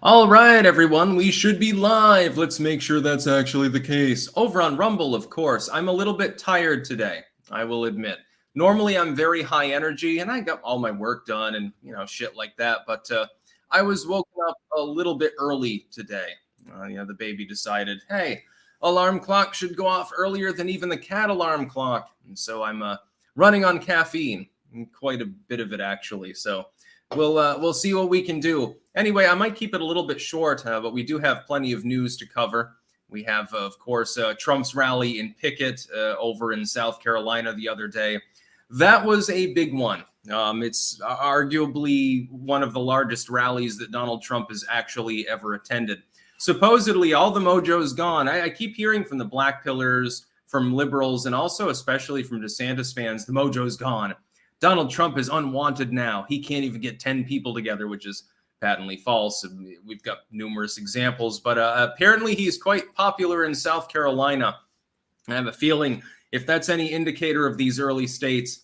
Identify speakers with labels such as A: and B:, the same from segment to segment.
A: All right, everyone, we should be live. Let's make sure that's actually the case. Over on Rumble, of course. I'm a little bit tired today, I will admit. Normally, I'm very high energy, and I got all my work done and, shit like that. But I was woken up a little bit early today. The baby decided, hey, alarm clock should go off earlier than even the cat alarm clock. And so I'm running on caffeine, quite a bit of it, actually. So we'll see what we can do. Anyway, I might keep it a little bit short, but we do have plenty of news to cover. We have, of course, Trump's rally in Pickett over in South Carolina the other day. That was a big one. It's arguably one of the largest rallies that Donald Trump has actually ever attended. Supposedly, all the mojo's gone. I keep hearing from the Black Pillars, from liberals, and also especially from DeSantis fans, the mojo's gone. Donald Trump is unwanted now. He can't even get 10 people together, which is patently false. We've got numerous examples, but apparently he's quite popular in South Carolina. I have a feeling if that's any indicator of these early states,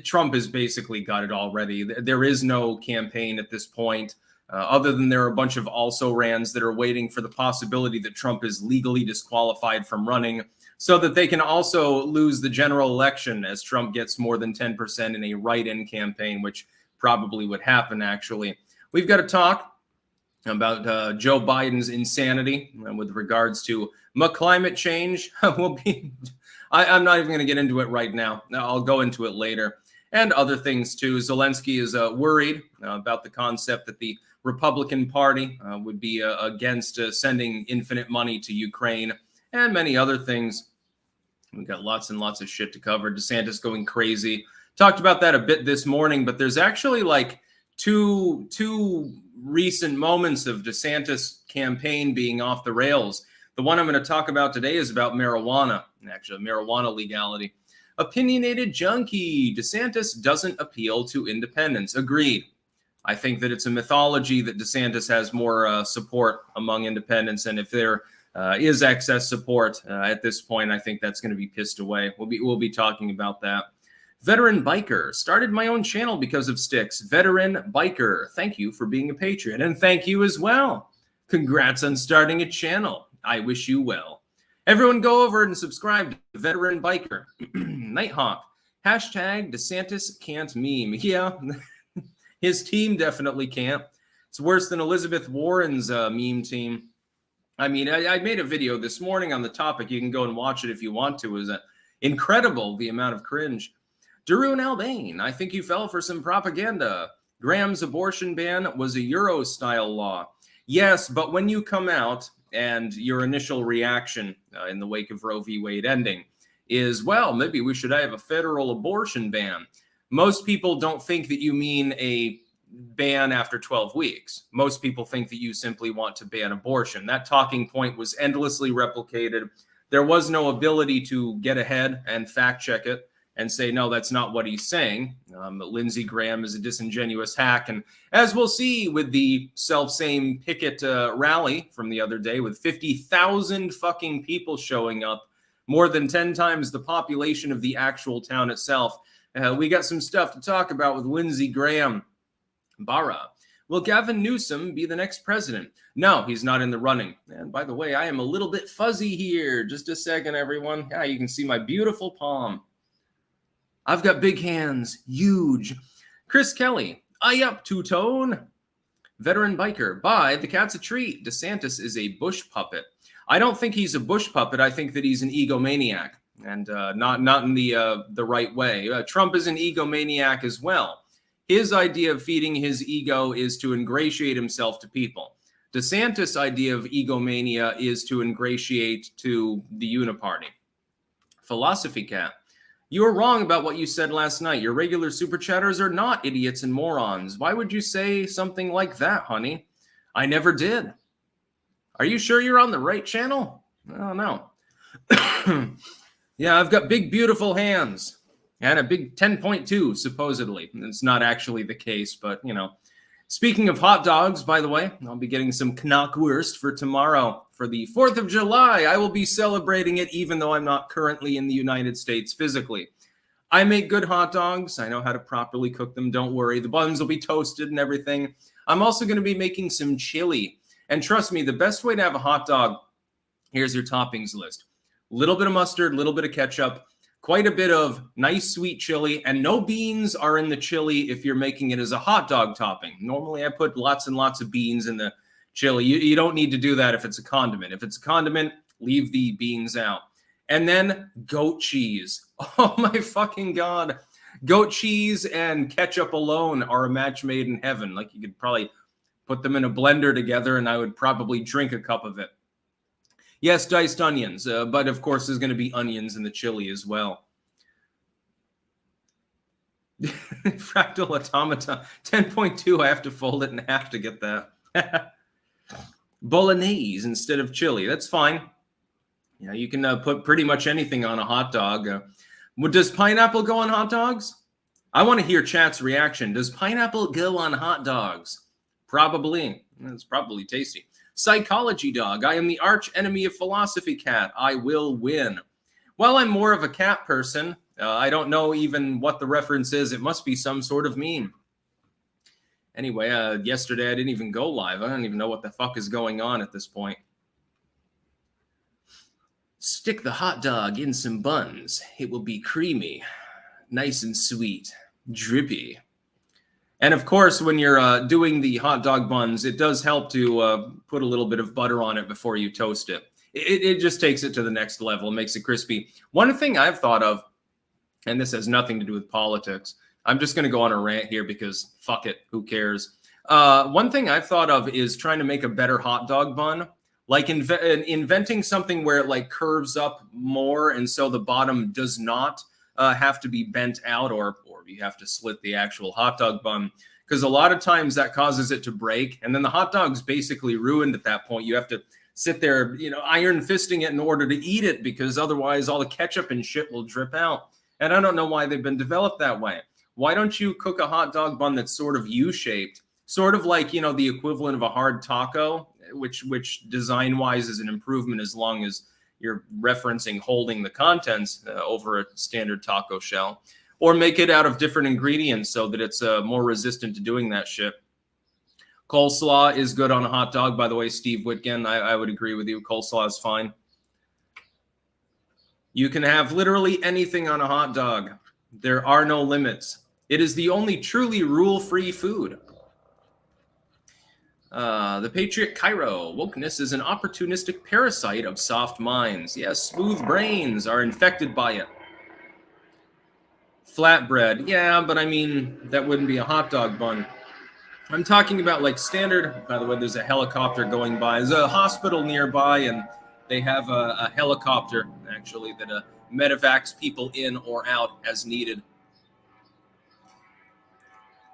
A: Trump has basically got it already. There is no campaign at this point, other than there are a bunch of also-rans that are waiting for the possibility that Trump is legally disqualified from running so that they can also lose the general election as Trump gets more than 10% in a write-in campaign, which probably would happen, actually. We've got to talk about Joe Biden's insanity with regards to climate change. I'm not even going to get into it right now. I'll go into it later. And other things, too. Zelensky is worried about the concept that the Republican Party would be against sending infinite money to Ukraine and many other things. We've got lots and lots of shit to cover. DeSantis going crazy. Talked about that a bit this morning, but there's actually like two recent moments of DeSantis' campaign being off the rails. The one I'm going to talk about today is about marijuana, actually marijuana legality. Opinionated junkie. DeSantis doesn't appeal to independents. Agreed. I think that it's a mythology that DeSantis has more support among independents, and if there is excess support at this point, I think that's going to be pissed away. We'll be talking about that. Veteran Biker. Started my own channel because of sticks. Veteran Biker. Thank you for being a patron, and thank you as well. Congrats on starting a channel. I wish you well. Everyone go over and subscribe to Veteran Biker. Nighthawk. Hashtag DeSantis can't meme. Yeah, his team definitely can't. It's worse than Elizabeth Warren's meme team. I mean, I made a video this morning on the topic. You can go and watch it if you want to. It was incredible, the amount of cringe. Darun Albane, I think you fell for some propaganda. Graham's abortion ban was a Euro-style law. Yes, but when you come out and your initial reaction in the wake of Roe v. Wade ending is, well, maybe we should have a federal abortion ban. Most people don't think that you mean a ban after 12 weeks. Most people think that you simply want to ban abortion. That talking point was endlessly replicated. There was no ability to get ahead and fact check it and say, no, that's not what he's saying. Lindsey Graham is a disingenuous hack. And as we'll see with the self-same Pickett rally from the other day with 50,000 fucking people showing up, more than 10 times the population of the actual town itself, we got some stuff to talk about with Lindsey Graham. Barra. Will Gavin Newsom be the next president? No, he's not in the running. And by the way, I am a little bit fuzzy here. Just a second, everyone. Yeah, you can see my beautiful palm. I've got big hands. Huge. Chris Kelly. I up two-tone. Veteran Biker. Bye. The cat's a treat. DeSantis is a Bush puppet. I don't think he's a Bush puppet. I think that he's an egomaniac. And not in the right way. Trump is an egomaniac as well. His idea of feeding his ego is to ingratiate himself to people. DeSantis' idea of egomania is to ingratiate to the uniparty. Philosophy Cat. You were wrong about what you said last night. Your regular super chatters are not idiots and morons. Why would you say something like that, honey? I never did. Are you sure you're on the right channel? I don't know. Yeah, I've got big, beautiful hands. And a big 10.2, supposedly. It's not actually the case, but, Speaking of hot dogs, by the way, I'll be getting some knockwurst for tomorrow. For the 4th of July, I will be celebrating it, even though I'm not currently in the United States physically. I make good hot dogs. I know how to properly cook them. Don't worry. The buns will be toasted and everything. I'm also going to be making some chili. And trust me, the best way to have a hot dog, here's your toppings list. A little bit of mustard, a little bit of ketchup, quite a bit of nice sweet chili, and no beans are in the chili if you're making it as a hot dog topping. Normally, I put lots and lots of beans in the chili. You don't need to do that if it's a condiment. If it's a condiment, leave the beans out. And then goat cheese. Oh my fucking God. Goat cheese and ketchup alone are a match made in heaven. Like you could probably put them in a blender together and I would probably drink a cup of it. Yes, diced onions, but of course there's going to be onions in the chili as well. Fractal automata 10.2. I have to fold it in half to get that. Bolognese instead of chili. That's fine. Yeah, you can put pretty much anything on a hot dog. Does pineapple go on hot dogs? I want to hear chat's reaction. Does pineapple go on hot dogs? Probably. It's probably tasty. Psychology dog. I am the arch enemy of philosophy cat. I will win. Well, I'm more of a cat person. I don't know even what the reference is. It must be some sort of meme. Anyway, yesterday I didn't even go live. I don't even know what the fuck is going on at this point. Stick the hot dog in some buns. It will be creamy, nice and sweet, drippy. And of course, when you're doing the hot dog buns, it does help to put a little bit of butter on it before you toast it. It just takes it to the next level, makes it crispy. One thing I've thought of, and this has nothing to do with politics, I'm just going to go on a rant here because fuck it, who cares? One thing I've thought of is trying to make a better hot dog bun. Like inventing something where it like curves up more, and so the bottom does not have to be bent out, or you have to slit the actual hot dog bun, because a lot of times that causes it to break, and then the hot dog's basically ruined at that point. You have to sit there, iron fisting it in order to eat it, because otherwise all the ketchup and shit will drip out. And I don't know why they've been developed that way. Why don't you cook a hot dog bun that's sort of U-shaped, sort of like the equivalent of a hard taco? Which design-wise is an improvement as long as you're referencing holding the contents over a standard taco shell, or make it out of different ingredients so that it's more resistant to doing that shit. Coleslaw is good on a hot dog, by the way, Steve Whitgen. I would agree with you. Coleslaw is fine. You can have literally anything on a hot dog. There are no limits. It is the only truly rule-free food. The Patriot Cairo. Wokeness is an opportunistic parasite of soft minds. Yes, smooth brains are infected by it. Flatbread. Yeah, but I mean, that wouldn't be a hot dog bun. I'm talking about like standard. By the way, there's a helicopter going by. There's a hospital nearby, and they have a helicopter, actually, that medevacs people in or out as needed.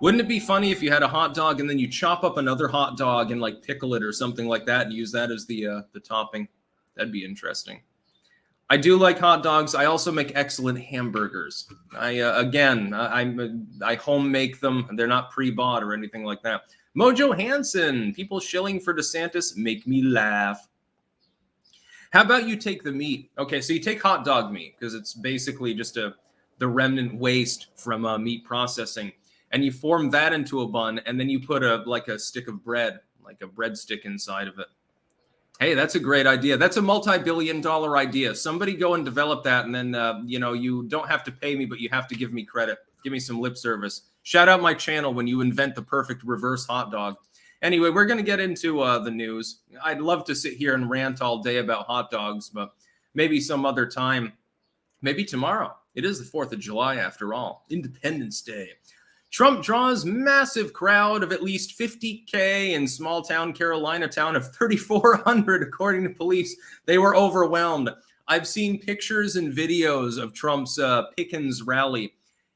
A: Wouldn't it be funny if you had a hot dog and then you chop up another hot dog and like pickle it or something like that and use that as the topping? That'd be interesting. I do like hot dogs. I also make excellent hamburgers. I home make them. They're not pre-bought or anything like that. Mojo Hansen, people shilling for DeSantis make me laugh. How about you take the meat? Okay, so you take hot dog meat because it's basically just the remnant waste from meat processing. And you form that into a bun, and then you put a stick of bread, like a breadstick inside of it. Hey, that's a great idea. That's a multi-billion-dollar idea. Somebody go and develop that, and then you don't have to pay me, but you have to give me credit. Give me some lip service. Shout out my channel when you invent the perfect reverse hot dog. Anyway, we're going to get into the news. I'd love to sit here and rant all day about hot dogs, but maybe some other time. Maybe tomorrow. It is the 4th of July, after all. Independence Day. Trump draws massive crowd of at least 50K in small town Carolina town of 3,400, according to police. They were overwhelmed. I've seen pictures and videos of Trump's Pickens rally.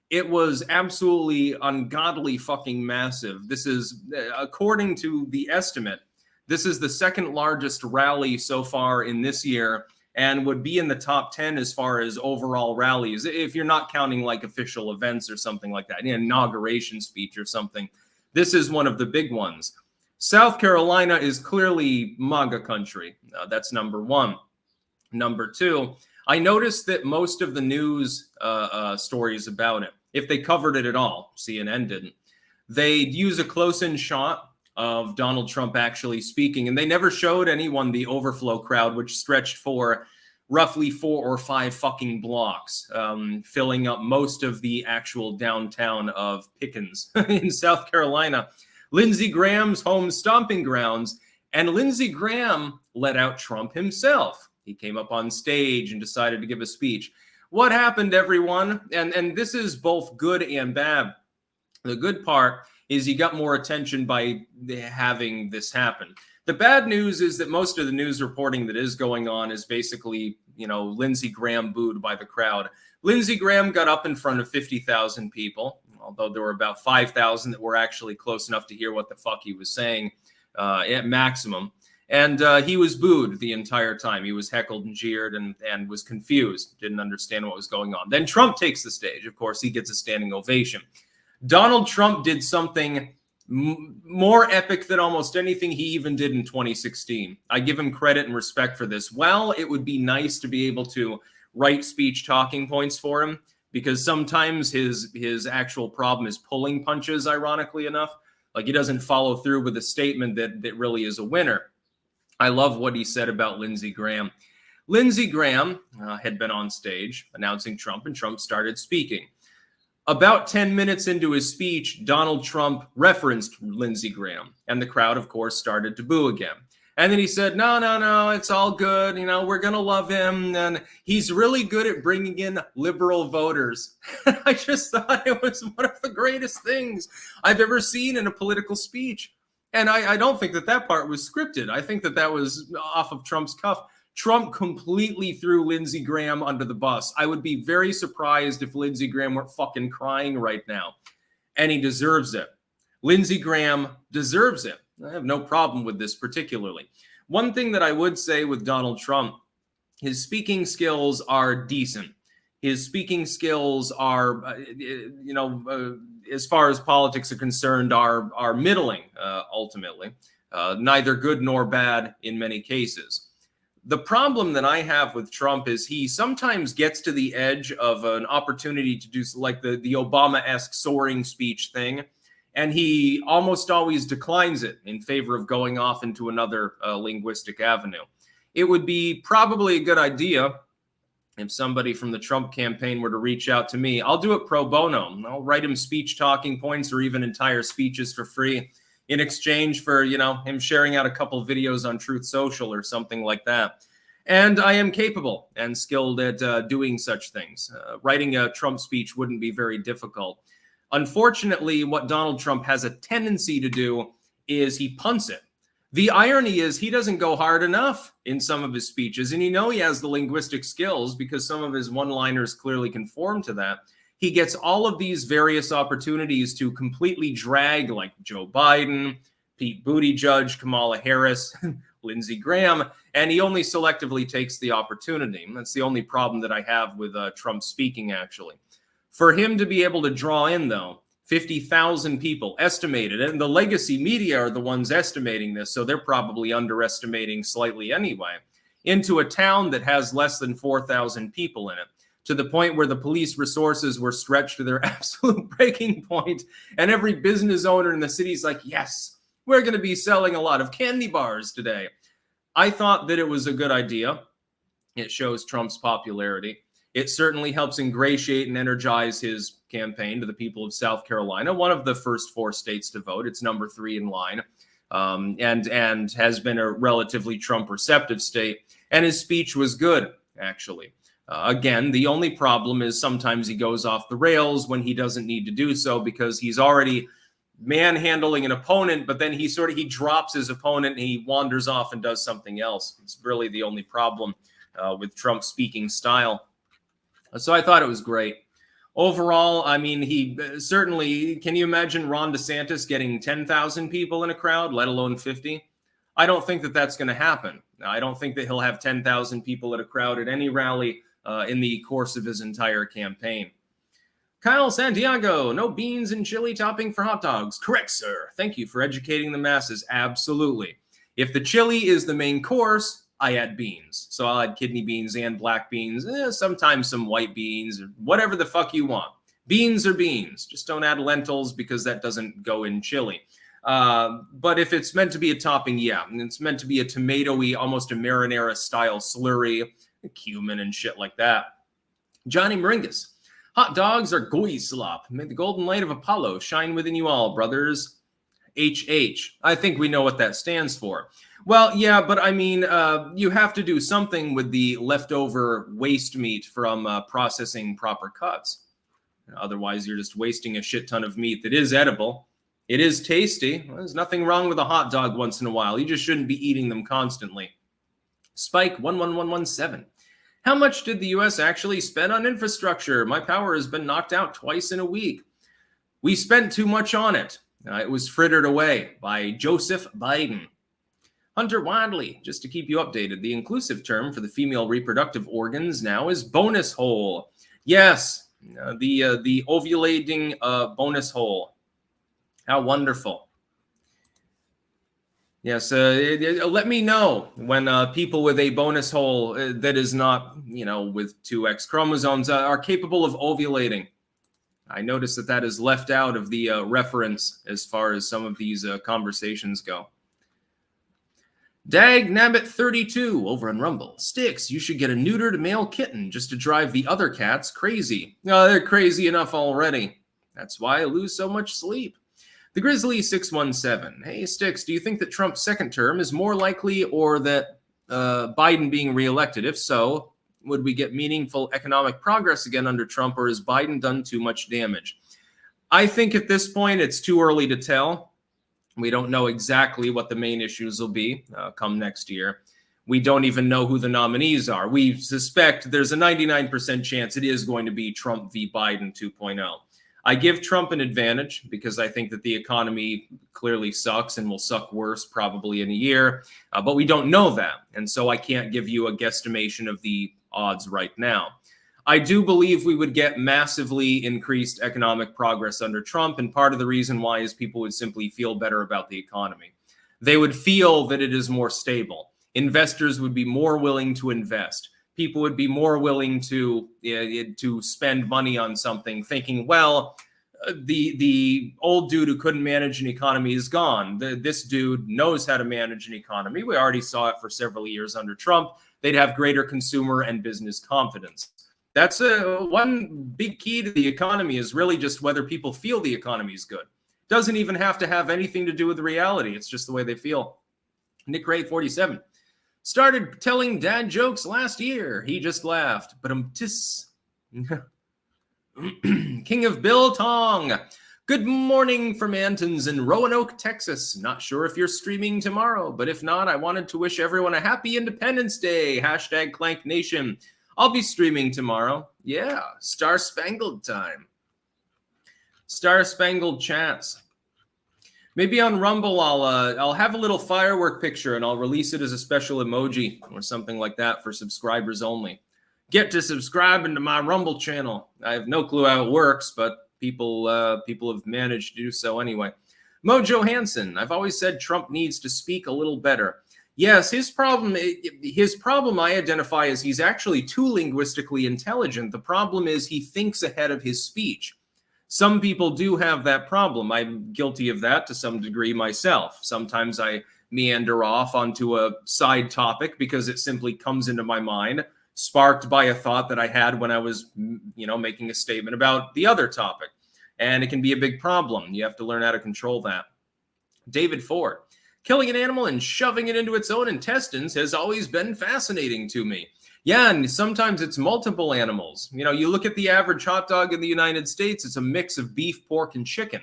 A: It was absolutely ungodly fucking massive. This is, according to the estimate, this is the second largest rally so far in this year, and would be in the top 10 as far as overall rallies, if you're not counting like official events or something like that, an inauguration speech or something. This is one of the big ones. South Carolina is clearly MAGA country. That's number one. Number two, I noticed that most of the news stories about it, if they covered it at all, CNN didn't, they'd use a close-in shot of Donald Trump actually speaking. And they never showed anyone the overflow crowd, which stretched for roughly 4 or 5 fucking blocks, filling up most of the actual downtown of Pickens in South Carolina, Lindsey Graham's home stomping grounds. And Lindsey Graham let out Trump himself. He came up on stage and decided to give a speech. What happened, everyone? And this is both good and bad. The good part is he got more attention by having this happen. The bad news is that most of the news reporting that is going on is basically, Lindsey Graham booed by the crowd. Lindsey Graham got up in front of 50,000 people, although there were about 5,000 that were actually close enough to hear what the fuck he was saying at maximum. And he was booed the entire time. He was heckled and jeered and was confused, didn't understand what was going on. Then Trump takes the stage. Of course, he gets a standing ovation. Donald Trump did something more epic than almost anything he even did in 2016. I give him credit and respect for this. Well, it would be nice to be able to write speech talking points for him, because sometimes his actual problem is pulling punches, ironically enough. Like, he doesn't follow through with a statement that really is a winner. I love what he said about Lindsey Graham. Lindsey Graham had been on stage announcing Trump, and Trump started speaking. About 10 minutes into his speech, Donald Trump referenced Lindsey Graham, and the crowd, of course, started to boo again. And then he said, no, it's all good. We're going to love him. And he's really good at bringing in liberal voters. I just thought it was one of the greatest things I've ever seen in a political speech. And I don't think that part was scripted. I think that was off of Trump's cuff. Trump completely threw Lindsey Graham under the bus. I would be very surprised if Lindsey Graham weren't fucking crying right now. And he deserves it. Lindsey Graham deserves it. I have no problem with this particularly. One thing that I would say with Donald Trump, his speaking skills are decent. His speaking skills are, as far as politics are concerned, are middling, ultimately. Neither good nor bad in many cases. The problem that I have with Trump is he sometimes gets to the edge of an opportunity to do like the Obama-esque soaring speech thing, and he almost always declines it in favor of going off into another linguistic avenue. It would be probably a good idea if somebody from the Trump campaign were to reach out to me. I'll do it pro bono. I'll write him speech talking points or even entire speeches for free in exchange for, him sharing out a couple videos on Truth Social or something like that. And I am capable and skilled at doing such things. Writing a Trump speech wouldn't be very difficult. Unfortunately, what Donald Trump has a tendency to do is he punts it. The irony is he doesn't go hard enough in some of his speeches, and he has the linguistic skills because some of his one-liners clearly conform to that. He gets all of these various opportunities to completely drag, like Joe Biden, Pete Buttigieg, Kamala Harris, Lindsey Graham, and he only selectively takes the opportunity. That's the only problem that I have with Trump speaking, actually. For him to be able to draw in, though, 50,000 people estimated, and the legacy media are the ones estimating this, so they're probably underestimating slightly anyway, into a town that has less than 4,000 people in it, to the point where the police resources were stretched to their absolute breaking point, and every business owner in the city is like, yes, we're going to be selling a lot of candy bars today. I thought that it was a good idea. It shows Trump's popularity. It certainly helps ingratiate and energize his campaign to the people of South Carolina, one of the first 4 states to vote. It's number 3 in line, and has been a relatively Trump-receptive state. And his speech was good, actually. Again, the only problem is sometimes he goes off the rails when he doesn't need to do so because he's already manhandling an opponent, but then he drops his opponent and he wanders off and does something else. It's really the only problem with Trump's speaking style. So I thought it was great. Overall, I mean, he certainly, can you imagine Ron DeSantis getting 10,000 people in a crowd, let alone 50? I don't think that that's going to happen. I don't think that he'll have 10,000 people at a crowd at any rally in the course of his entire campaign. Kyle Santiago, no beans and chili topping for hot dogs. Correct, sir. Thank you for educating the masses. Absolutely. If the chili is the main course, I add beans. So I'll add kidney beans and black beans, sometimes some white beans, whatever the fuck you want. Beans are beans. Just don't add lentils because that doesn't go in chili. But if it's meant to be a topping, yeah, and it's meant to be a tomatoey, almost a marinara style slurry, cumin and shit like that. Johnny Moringas. Hot dogs are goy slop. May the golden light of Apollo shine within you all, brothers. HH. I think we know what that stands for. Well, yeah, but I mean, you have to do something with the leftover waste meat from processing proper cuts. Otherwise, you're just wasting a shit ton of meat that is edible. It is tasty. There's nothing wrong with a hot dog once in a while. You just shouldn't be eating them constantly. Spike 11117. How much did the U.S. actually spend on infrastructure? My power has been knocked out twice in a week. We spent too much on it. It was frittered away by Joseph Biden. Hunter Wadley, just to keep you updated, the inclusive term for the female reproductive organs now is bonus hole. Yes, the ovulating bonus hole. How wonderful. Yes, let me know when people with a bonus hole that is not, with 2X chromosomes are capable of ovulating. I noticed that is left out of the reference as far as some of these conversations go. Dag Nabbit 32 over on Rumble. Sticks, you should get a neutered male kitten just to drive the other cats crazy. They're crazy enough already. That's why I lose so much sleep. The Grizzly 617. Hey, Sticks, do you think that Trump's second term is more likely or that Biden being reelected? If so, would we get meaningful economic progress again under Trump, or has Biden done too much damage? I think at this point it's too early to tell. We don't know exactly what the main issues will be come next year. We don't even know who the nominees are. We suspect there's a 99% chance it is going to be Trump v. Biden 2.0. I give Trump an advantage because I think that the economy clearly sucks and will suck worse probably in a year, but we don't know that. And so I can't give you a guesstimation of the odds right now. I do believe we would get massively increased economic progress under Trump, and part of the reason why is people would simply feel better about the economy. They would feel that it is more stable. Investors would be more willing to invest. People would be more willing to spend money on something, thinking, well, the old dude who couldn't manage an economy is gone. This dude knows how to manage an economy. We already saw it for several years under Trump. They'd have greater consumer and business confidence. That's one big key to the economy is really just whether people feel the economy is good. Doesn't even have to have anything to do with the reality. It's just the way they feel. Nick Ray 47. Started telling dad jokes last year. He just laughed. But King of Biltong. Good morning from Antons in Roanoke, Texas. Not sure if you're streaming tomorrow, but if not, I wanted to wish everyone a happy Independence Day. Hashtag Clank Nation. I'll be streaming tomorrow. Yeah, Star Spangled time. Star Spangled chats. Maybe on Rumble, I'll have a little firework picture and I'll release it as a special emoji or something like that for subscribers only. Get to subscribing to my Rumble channel. I have no clue how it works, but people have managed to do so anyway. Mojo Hansen. I've always said Trump needs to speak a little better. Yes, his problem I identify as he's actually too linguistically intelligent. The problem is he thinks ahead of his speech. Some people do have that problem. I'm guilty of that to some degree myself. Sometimes I meander off onto a side topic because it simply comes into my mind, sparked by a thought that I had when I was, making a statement about the other topic. And it can be a big problem. You have to learn how to control that. David Ford. Killing an animal and shoving it into its own intestines has always been fascinating to me. Yeah, and sometimes it's multiple animals. You look at the average hot dog in the United States, it's a mix of beef, pork, and chicken.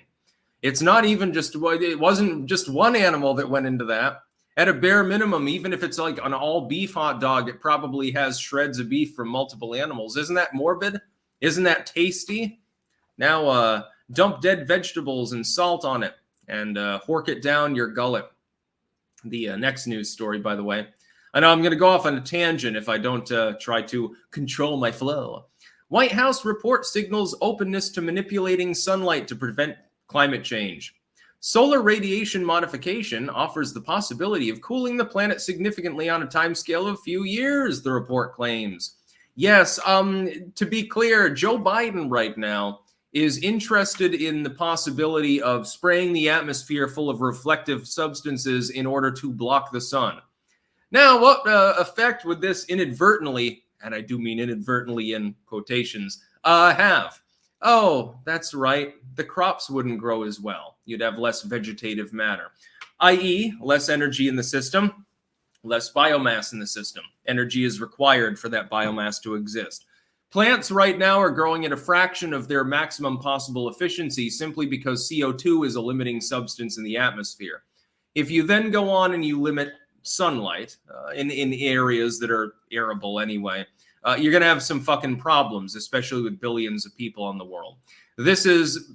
A: It wasn't just one animal that went into that. At a bare minimum, even if it's like an all beef hot dog, it probably has shreds of beef from multiple animals. Isn't that morbid? Isn't that tasty? Now, dump dead vegetables and salt on it and hork it down your gullet. The next news story, by the way. I know I'm going to go off on a tangent if I don't try to control my flow. White House report signals openness to manipulating sunlight to prevent climate change. Solar radiation modification offers the possibility of cooling the planet significantly on a timescale of a few years, the report claims. Yes, to be clear, Joe Biden right now is interested in the possibility of spraying the atmosphere full of reflective substances in order to block the sun. Now, what effect would this inadvertently, and I do mean inadvertently in quotations, have? Oh, that's right. The crops wouldn't grow as well. You'd have less vegetative matter, i.e., less energy in the system, less biomass in the system. Energy is required for that biomass to exist. Plants right now are growing at a fraction of their maximum possible efficiency simply because CO2 is a limiting substance in the atmosphere. If you then go on and you limit sunlight in areas that are arable anyway, you're going to have some fucking problems, especially with billions of people in the world. This is,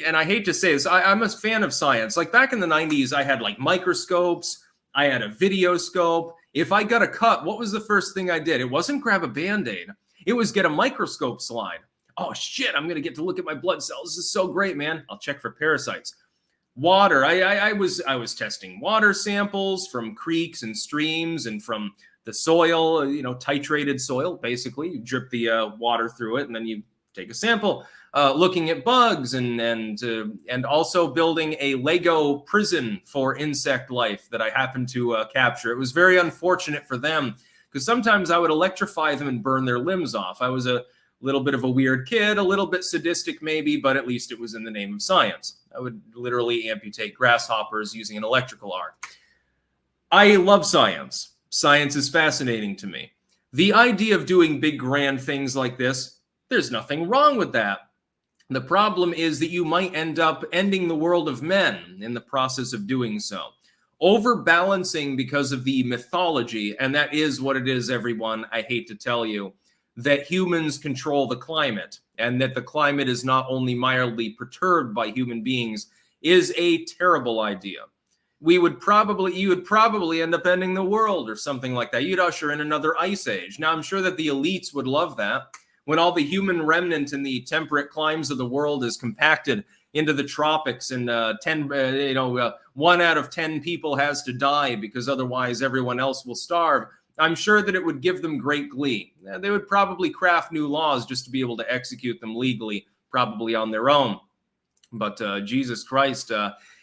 A: and I hate to say this, I'm a fan of science. Like back in the 90s, I had like microscopes, I had a video scope. If I got a cut, what was the first thing I did? It wasn't grab a Band-Aid. It was get a microscope slide. Oh shit, I'm going to get to look at my blood cells. This is so great, man. I'll check for parasites. Water. I was testing water samples from creeks and streams and from the soil, titrated soil. Basically, you drip the water through it and then you take a sample. Looking at bugs and also building a Lego prison for insect life that I happened to capture. It was very unfortunate for them because sometimes I would electrify them and burn their limbs off. I was a little bit of a weird kid, a little bit sadistic maybe, but at least it was in the name of science. I would literally amputate grasshoppers using an electrical arc. I love science. Science is fascinating to me. The idea of doing big grand things like this, there's nothing wrong with that. The problem is that you might end up ending the world of men in the process of doing so. Overbalancing because of the mythology, and that is what it is, everyone, I hate to tell you, that humans control the climate, and that the climate is not only mildly perturbed by human beings, is a terrible idea. You would probably end up ending the world or something like that. You'd usher in another ice age. Now, I'm sure that the elites would love that. When all the human remnant in the temperate climes of the world is compacted into the tropics and 1 out of 10 people has to die because otherwise everyone else will starve, I'm sure that it would give them great glee. They would probably craft new laws just to be able to execute them legally, probably on their own. But Jesus Christ,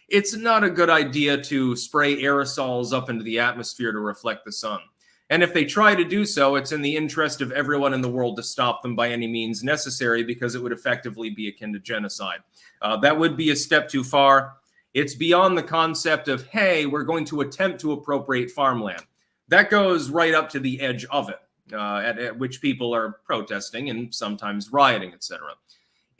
A: it's not a good idea to spray aerosols up into the atmosphere to reflect the sun. And if they try to do so, it's in the interest of everyone in the world to stop them by any means necessary because it would effectively be akin to genocide. That would be a step too far. It's beyond the concept of, hey, we're going to attempt to appropriate farmland. That goes right up to the edge of it, at which people are protesting and sometimes rioting, etc.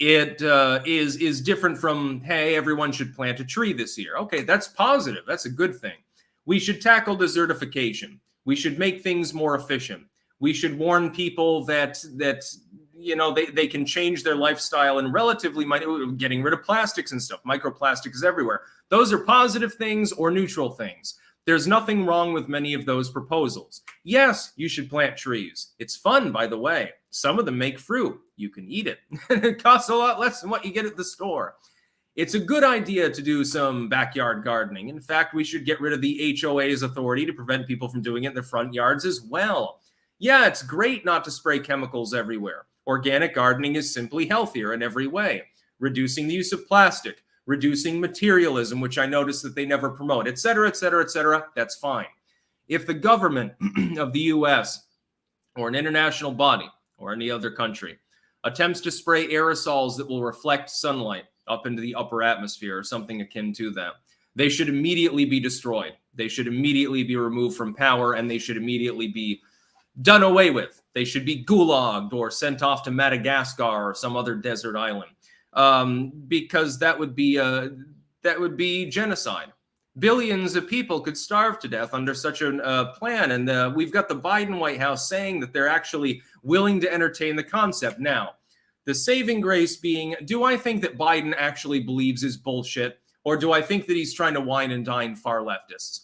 A: It is different from, hey, everyone should plant a tree this year. Okay, that's positive. That's a good thing. We should tackle desertification. We should make things more efficient. We should warn people that they can change their lifestyle and relatively getting rid of plastics and stuff. Microplastics everywhere. Those are positive things or neutral things. There's nothing wrong with many of those proposals. Yes, you should plant trees. It's fun, by the way. Some of them make fruit. You can eat it. It costs a lot less than what you get at the store. It's a good idea to do some backyard gardening. In fact, we should get rid of the HOA's authority to prevent people from doing it in their front yards as well. Yeah, it's great not to spray chemicals everywhere. Organic gardening is simply healthier in every way. Reducing the use of plastic, reducing materialism, which I notice that they never promote, et cetera, et cetera, et cetera, that's fine. If the government of the US or an international body or any other country attempts to spray aerosols that will reflect sunlight up into the upper atmosphere or something akin to that, they should immediately be destroyed. They should immediately be removed from power, and they should immediately be done away with. They should be gulagged or sent off to Madagascar or some other desert island, because that would be genocide. Billions of people could starve to death under such a plan, and we've got the Biden White House saying that they're actually willing to entertain the concept now. The saving grace being, do I think that Biden actually believes his bullshit, or do I think that he's trying to wine and dine far leftists?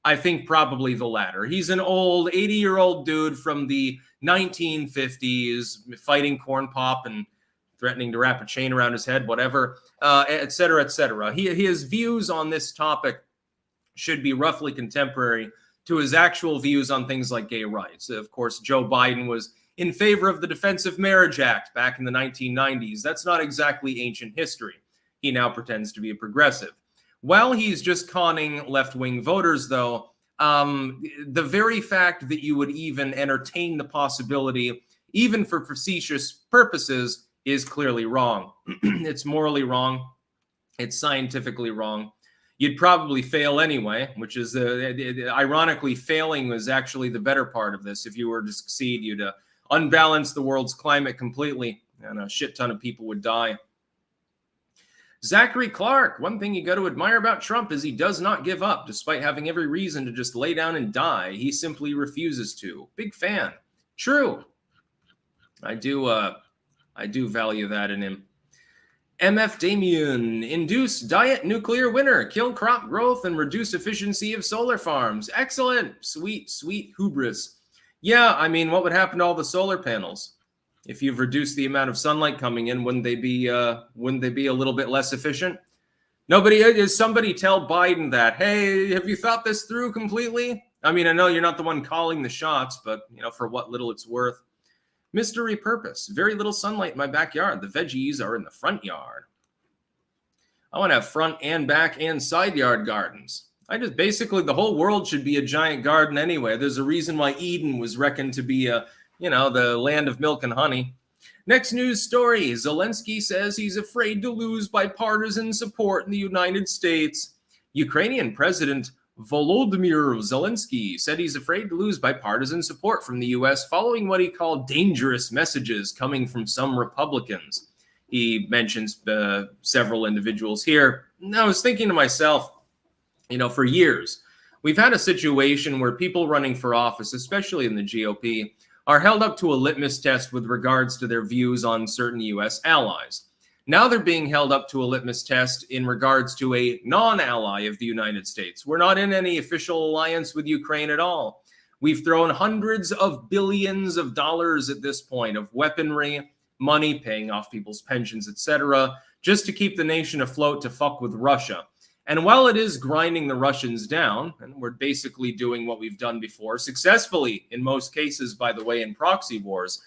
A: I think probably the latter. He's an old 80-year-old dude from the 1950s fighting corn pop and threatening to wrap a chain around his head, whatever, et cetera, et cetera. His views on this topic should be roughly contemporary to his actual views on things like gay rights. Of course, Joe Biden was in favor of the Defense of Marriage Act back in the 1990s. That's not exactly ancient history. He now pretends to be a progressive. While he's just conning left-wing voters, though, the very fact that you would even entertain the possibility, even for facetious purposes, is clearly wrong. It's morally wrong. It's scientifically wrong. You'd probably fail anyway, which is, ironically, failing was actually the better part of this. If you were to succeed, you'd unbalance the world's climate completely, and a shit ton of people would die. Zachary Clark, one thing you got to admire about Trump is he does not give up, despite having every reason to just lay down and die. He simply refuses to. Big fan. True. I do value that in him. MF Damien, induce diet nuclear winter, kill crop growth, and reduce efficiency of solar farms. Excellent. Sweet, sweet hubris. Yeah, I mean, what would happen to all the solar panels? If you've reduced the amount of sunlight coming in, wouldn't they be a little bit less efficient? Does somebody tell Biden that, hey, have you thought this through completely? I mean, I know you're not the one calling the shots, but, for what little it's worth. Mystery purpose. Very little sunlight in my backyard. The veggies are in the front yard. I want to have front and back and side yard gardens. Basically, the whole world should be a giant garden anyway. There's a reason why Eden was reckoned to be the land of milk and honey. Next news story. Zelensky says he's afraid to lose bipartisan support in the United States. Ukrainian President Volodymyr Zelensky said he's afraid to lose bipartisan support from the U.S. following what he called dangerous messages coming from some Republicans. He mentions several individuals here. And I was thinking to myself, for years, we've had a situation where people running for office, especially in the GOP, are held up to a litmus test with regards to their views on certain U.S. allies. Now they're being held up to a litmus test in regards to a non-ally of the United States. We're not in any official alliance with Ukraine at all. We've thrown hundreds of billions of dollars at this point of weaponry, money, paying off people's pensions, etc., just to keep the nation afloat to fuck with Russia. And while it is grinding the Russians down, and we're basically doing what we've done before, successfully in most cases, by the way, in proxy wars,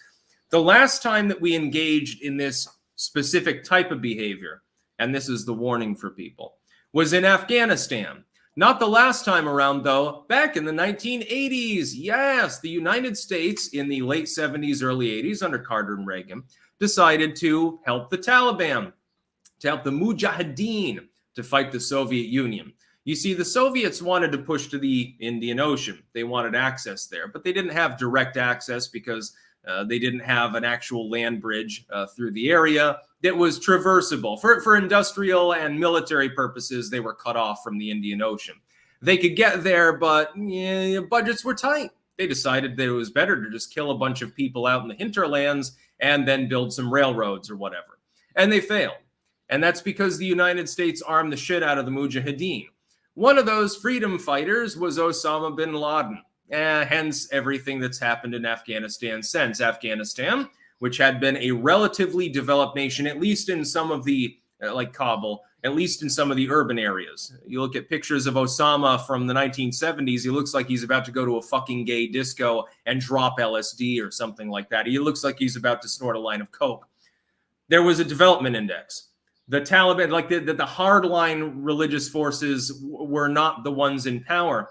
A: the last time that we engaged in this specific type of behavior, and this is the warning for people, was in Afghanistan. Not the last time around, though, back in the 1980s. Yes, the United States in the late 70s, early 80s, under Carter and Reagan, decided to help the Taliban, to help the Mujahideen, to fight the Soviet Union. You see, the Soviets wanted to push to the Indian Ocean. They wanted access there, but they didn't have direct access because they didn't have an actual land bridge through the area that was traversable. For industrial and military purposes, they were cut off from the Indian Ocean. They could get there, but budgets were tight. They decided that it was better to just kill a bunch of people out in the hinterlands and then build some railroads or whatever. And they failed. And that's because the United States armed the shit out of the Mujahideen. One of those freedom fighters was Osama bin Laden. Hence everything that's happened in Afghanistan since. Afghanistan, which had been a relatively developed nation, at least in some of the, like Kabul, at least in some of the urban areas. You look at pictures of Osama from the 1970s, he looks like he's about to go to a fucking gay disco and drop LSD or something like that. He looks like he's about to snort a line of coke. There was a development index. The Taliban, like the hardline religious forces, were not the ones in power.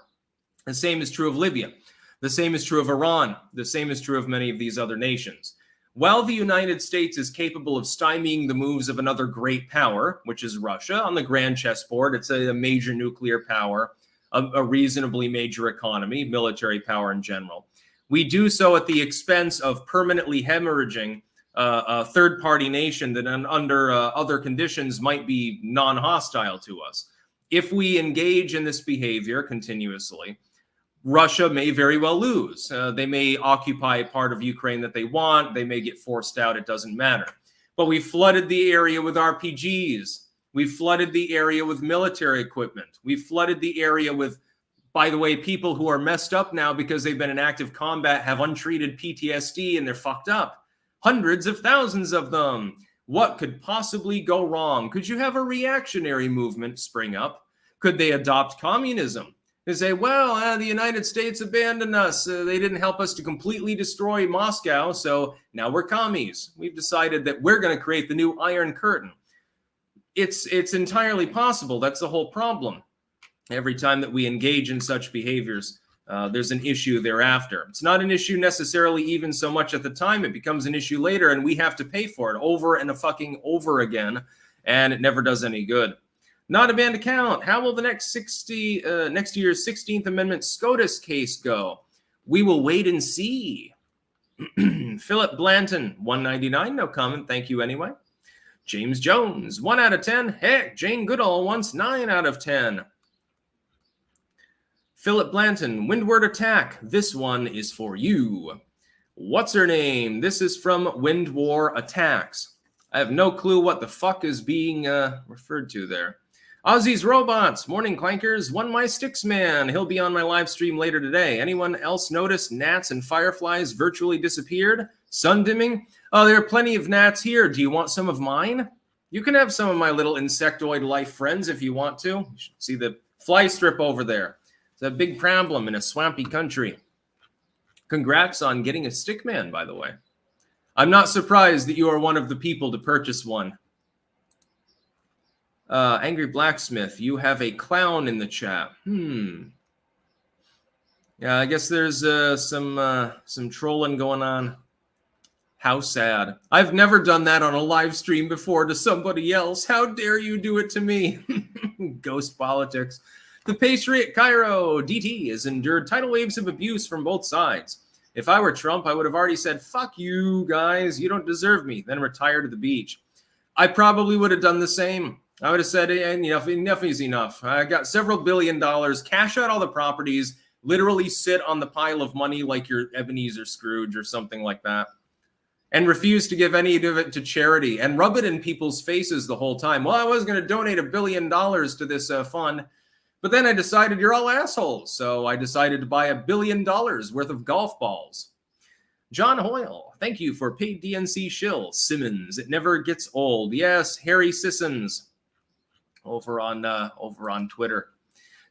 A: The same is true of Libya. The same is true of Iran. The same is true of many of these other nations. While the United States is capable of stymieing the moves of another great power, which is Russia, on the grand chessboard, it's a major nuclear power, a reasonably major economy, military power in general. We do so at the expense of permanently hemorrhaging a third-party nation that under other conditions might be non-hostile to us. If we engage in this behavior continuously, Russia may very well lose. They may occupy a part of Ukraine that they want. They may get forced out. It doesn't matter. But we flooded the area with RPGs. We flooded the area with military equipment. We flooded the area with, by the way, people who are messed up now because they've been in active combat, have untreated PTSD, and they're fucked up. Hundreds of thousands of them. What could possibly go wrong? Could you have a reactionary movement spring up? Could they adopt communism? They say, well, the United States abandoned us. They didn't help us to completely destroy Moscow, so now we're commies. We've decided that we're going to create the new Iron Curtain. It's entirely possible. That's the whole problem. Every time that we engage in such behaviors, there's an issue thereafter. It's not an issue necessarily even so much at the time. It becomes an issue later, and we have to pay for it over and over again, and it never does any good. Not a banned account. How will the next year's 16th Amendment SCOTUS case go? We will wait and see. Philip Blanton, 199, no comment. Thank you anyway. James Jones, 1 out of 10. Heck, Jane Goodall wants 9 out of 10. Philip Blanton, Windward Attack. This one is for you. What's her name? This is from Wind War Attacks. I have no clue what the fuck is being referred to there. Ozzy's Robots, Morning Clankers, One My Sticks Man. He'll be on my live stream later today. Anyone else notice gnats and fireflies virtually disappeared? Sun dimming? Oh, there are plenty of gnats here. Do you want some of mine? You can have some of my little insectoid life friends if you want to. You should see the fly strip over there. It's a big problem in a swampy country. Congrats on getting a stickman, by the way. I'm not surprised that you are one of the people to purchase one. Angry Blacksmith, you have a clown in the chat. Yeah, I guess there's some trolling going on. How sad. I've never done that on a live stream before to somebody else. How dare you do it to me? Ghost politics. The Patriot Cairo, DT, has endured tidal waves of abuse from both sides. If I were Trump, I would have already said, fuck you guys, you don't deserve me, then retire to the beach. I probably would have done the same. I would have said, enough is enough. I got several $1 billion, cash out all the properties, literally sit on the pile of money like you're Ebenezer Scrooge or something like that, and refuse to give any of it to charity and rub it in people's faces the whole time. Well, I was going to donate $1 billion to this fund, but then I decided you're all assholes, so I decided to buy $1 billion worth of golf balls. John Hoyle, thank you for paid DNC shill. Simmons, it never gets old. Yes, Harry Sissons. Over on Twitter.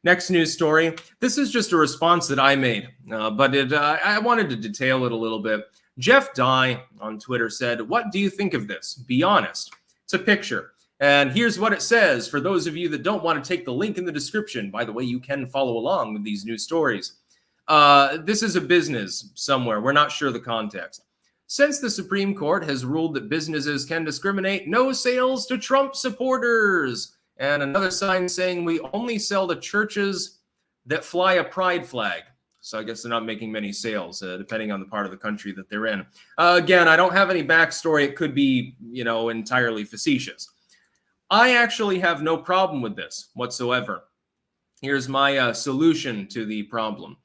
A: Next news story. This is just a response that I made, but I wanted to detail it a little bit. Jeff Dye on Twitter said, "What do you think of this? Be honest." It's a picture, and here's what it says for those of you that don't want to take the link in the description. By the way, you can follow along with these news stories. This is a business somewhere. We're not sure the context. Since the Supreme Court has ruled that businesses can discriminate, no sales to Trump supporters. And another sign saying we only sell to churches that fly a pride flag. So I guess they're not making many sales, depending on the part of the country that they're in. Again, I don't have any backstory. It could be, entirely facetious. I actually have no problem with this whatsoever. Here's my solution to the problem.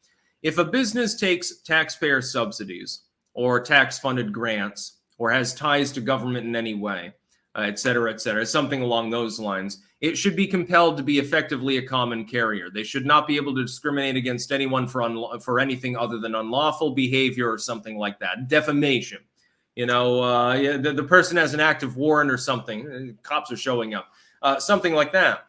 A: If a business takes taxpayer subsidies or tax-funded grants or has ties to government in any way, et cetera, something along those lines, it should be compelled to be effectively a common carrier. They should not be able to discriminate against anyone for anything other than unlawful behavior or something like that. Defamation. The person has an active warrant or something. Cops are showing up. Something like that.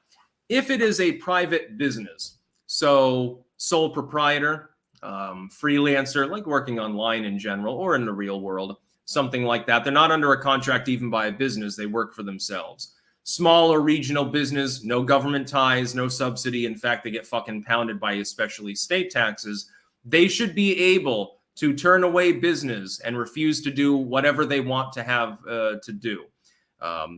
A: If it is a private business, so sole proprietor, freelancer, like working online in general or in the real world, something like that. They're not under a contract even by a business. They work for themselves. Small or regional business, no government ties, no subsidy. In fact, they get fucking pounded by especially state taxes. They should be able to turn away business and refuse to do whatever they want to have to do.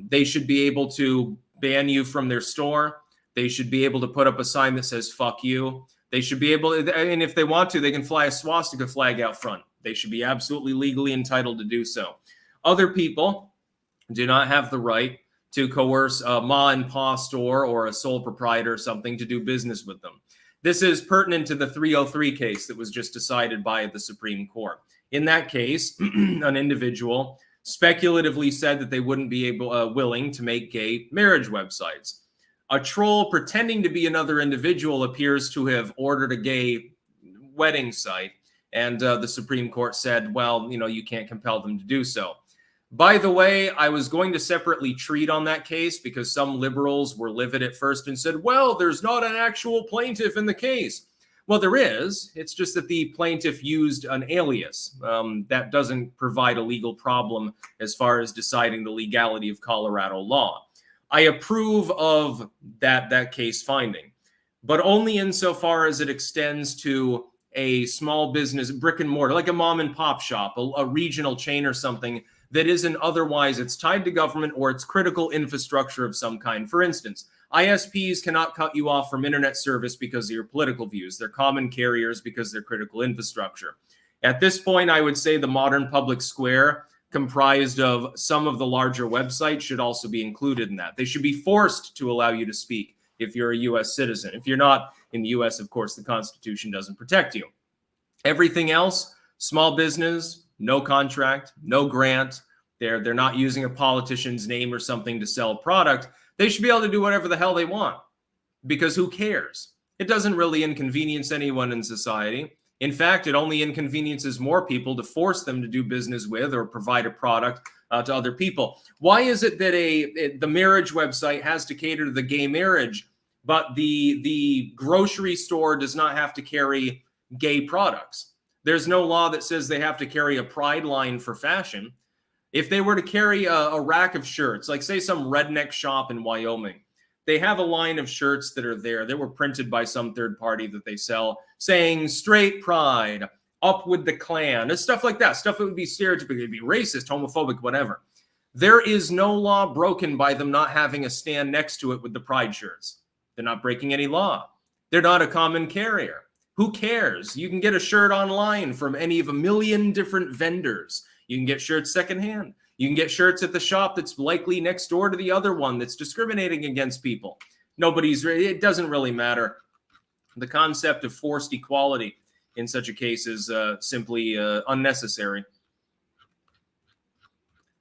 A: They should be able to ban you from their store. They should be able to put up a sign that says, fuck you. They should be able to, and if they want to, they can fly a swastika flag out front. They should be absolutely legally entitled to do so. Other people do not have the right to coerce a ma and pa store or a sole proprietor or something to do business with them. This is pertinent to the 303 case that was just decided by the Supreme Court. In that case, an individual speculatively said that they wouldn't be willing to make gay marriage websites. A troll pretending to be another individual appears to have ordered a gay wedding site, and the Supreme Court said, well, you can't compel them to do so. By the way, I was going to separately treat on that case because some liberals were livid at first and said, well, there's not an actual plaintiff in the case. Well, there is. It's just that the plaintiff used an alias. That doesn't provide a legal problem as far as deciding the legality of Colorado law. I approve of that case finding, but only insofar as it extends to a small business, brick and mortar, like a mom and pop shop, a regional chain or something that isn't otherwise, it's tied to government or it's critical infrastructure of some kind. For instance, ISPs cannot cut you off from internet service because of your political views. They're common carriers because they're critical infrastructure. At this point, I would say the modern public square, comprised of some of the larger websites, should also be included in that. They should be forced to allow you to speak if you're a U.S. citizen. If you're not in the U.S., of course, the Constitution doesn't protect you. Everything else, small business, no contract, no grant. They're not using a politician's name or something to sell product. They should be able to do whatever the hell they want, because who cares? It doesn't really inconvenience anyone in society. In fact, it only inconveniences more people to force them to do business with or provide a product to other people. Why is it that the marriage website has to cater to the gay marriage, but the grocery store does not have to carry gay products? There's no law that says they have to carry a pride line for fashion. If they were to carry a rack of shirts, like say some redneck shop in Wyoming, they have a line of shirts that are there that were printed by some third party that they sell saying straight pride, up with the Klan, and stuff like that. Stuff that would be stereotypical, it'd be racist, homophobic, whatever. There is no law broken by them not having a stand next to it with the pride shirts. They're not breaking any law. They're not a common carrier. Who cares? You can get a shirt online from any of a million different vendors. You can get shirts secondhand. You can get shirts at the shop that's likely next door to the other one that's discriminating against people. It doesn't really matter. The concept of forced equality in such a case is simply unnecessary.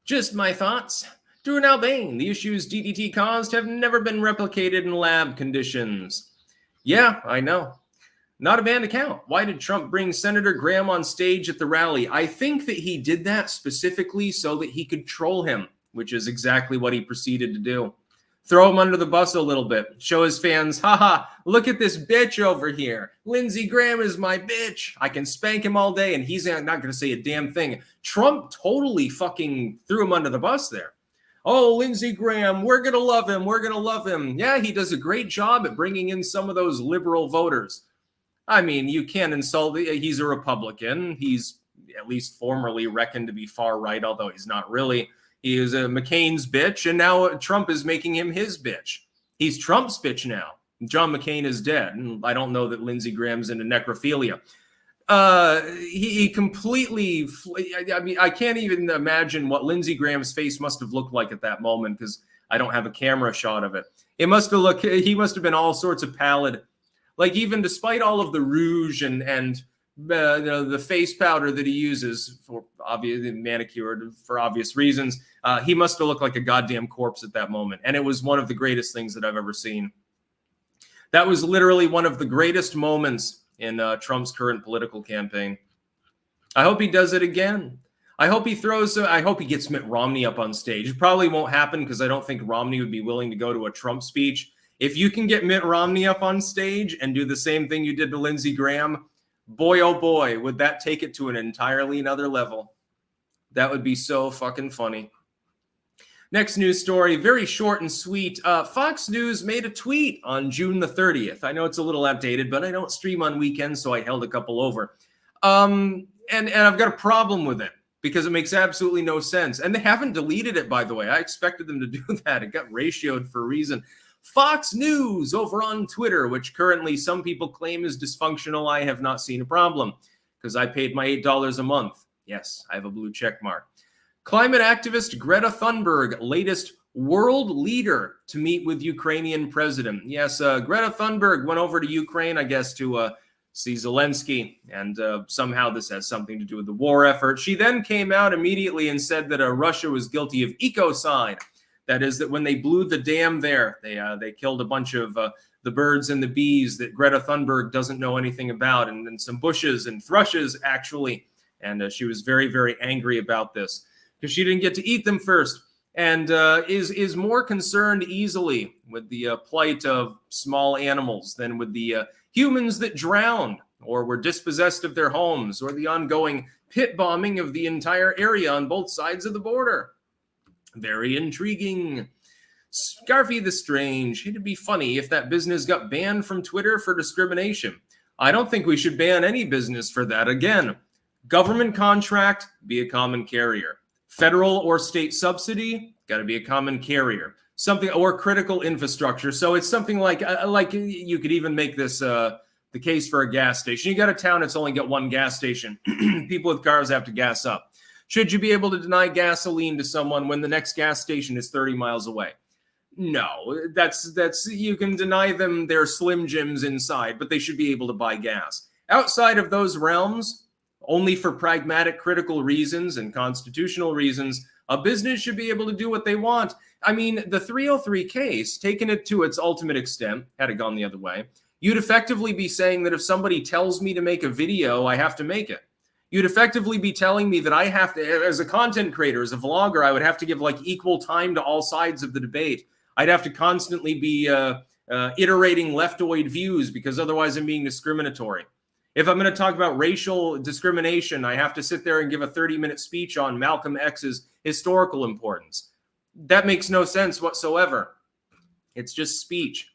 A: Just my thoughts. Drew Albane, the issues DDT caused have never been replicated in lab conditions. Yeah, I know. Not a banned account. Why did Trump bring Senator Graham on stage at the rally? I think that he did that specifically so that he could troll him, which is exactly what he proceeded to do. Throw him under the bus a little bit. Show his fans, haha, look at this bitch over here. Lindsey Graham is my bitch. I can spank him all day and he's not going to say a damn thing. Trump totally fucking threw him under the bus there. Oh, Lindsey Graham, we're going to love him. We're going to love him. Yeah, he does a great job at bringing in some of those liberal voters. I mean, you can't insult. He's a Republican. He's at least formerly reckoned to be far right, although he's not really. He is a McCain's bitch, and now Trump is making him his bitch. He's Trump's bitch now. John McCain is dead, and I don't know that Lindsey Graham's into necrophilia. He completely. I mean, I can't even imagine what Lindsey Graham's face must have looked like at that moment because I don't have a camera shot of it. It must have looked. He must have been all sorts of pallid. Like even despite all of the rouge and the face powder that he uses for obvious manicured for obvious reasons, he must have looked like a goddamn corpse at that moment. And it was one of the greatest things that I've ever seen. That was literally one of the greatest moments in Trump's current political campaign. I hope he does it again. I hope he gets Mitt Romney up on stage. It probably won't happen because I don't think Romney would be willing to go to a Trump speech. If you can get Mitt Romney up on stage and do the same thing you did to Lindsey Graham, boy, oh boy, would that take it to an entirely another level. That would be so fucking funny. Next news story, very short and sweet. Fox News made a tweet on June the 30th. I know it's a little outdated, but I don't stream on weekends, so I held a couple over. And I've got a problem with it because it makes absolutely no sense. And they haven't deleted it, by the way. I expected them to do that. It got ratioed for a reason. Fox News over on Twitter, which currently some people claim is dysfunctional. I have not seen a problem because I paid my $8 a month. Yes, I have a blue check mark. Climate activist Greta Thunberg, latest world leader to meet with Ukrainian president. Yes, Greta Thunberg went over to Ukraine, I guess, to see Zelensky, and somehow this has something to do with the war effort. She then came out immediately and said that Russia was guilty of ecocide. That is, that when they blew the dam there, they killed a bunch of the birds and the bees that Greta Thunberg doesn't know anything about, and some bushes and thrushes, actually. And she was very, very angry about this because she didn't get to eat them first, and is more concerned easily with the plight of small animals than with the humans that drowned or were dispossessed of their homes, or the ongoing pit bombing of the entire area on both sides of the border. Very intriguing. Scarfy the Strange. It'd be funny if that business got banned from Twitter for discrimination. I don't think we should ban any business for that. Again, government contract, be a common carrier. Federal or state subsidy, got to be a common carrier. Something, or critical infrastructure. So it's something like you could even make this the case for a gas station. You got a town that's only got one gas station. People with cars have to gas up. Should you be able to deny gasoline to someone when the next gas station is 30 miles away? No, that's you can deny them their Slim Jims inside, but they should be able to buy gas. Outside of those realms, only for pragmatic, critical reasons and constitutional reasons, a business should be able to do what they want. I mean, the 303 case, taken it to its ultimate extent, had it gone the other way, you'd effectively be saying that if somebody tells me to make a video, I have to make it. You'd effectively be telling me that I have to, as a content creator, as a vlogger, I would have to give like equal time to all sides of the debate. I'd have to constantly be iterating leftoid views because otherwise I'm being discriminatory. If I'm going to talk about racial discrimination, I have to sit there and give a 30-minute speech on Malcolm X's historical importance. That makes no sense whatsoever. It's just speech.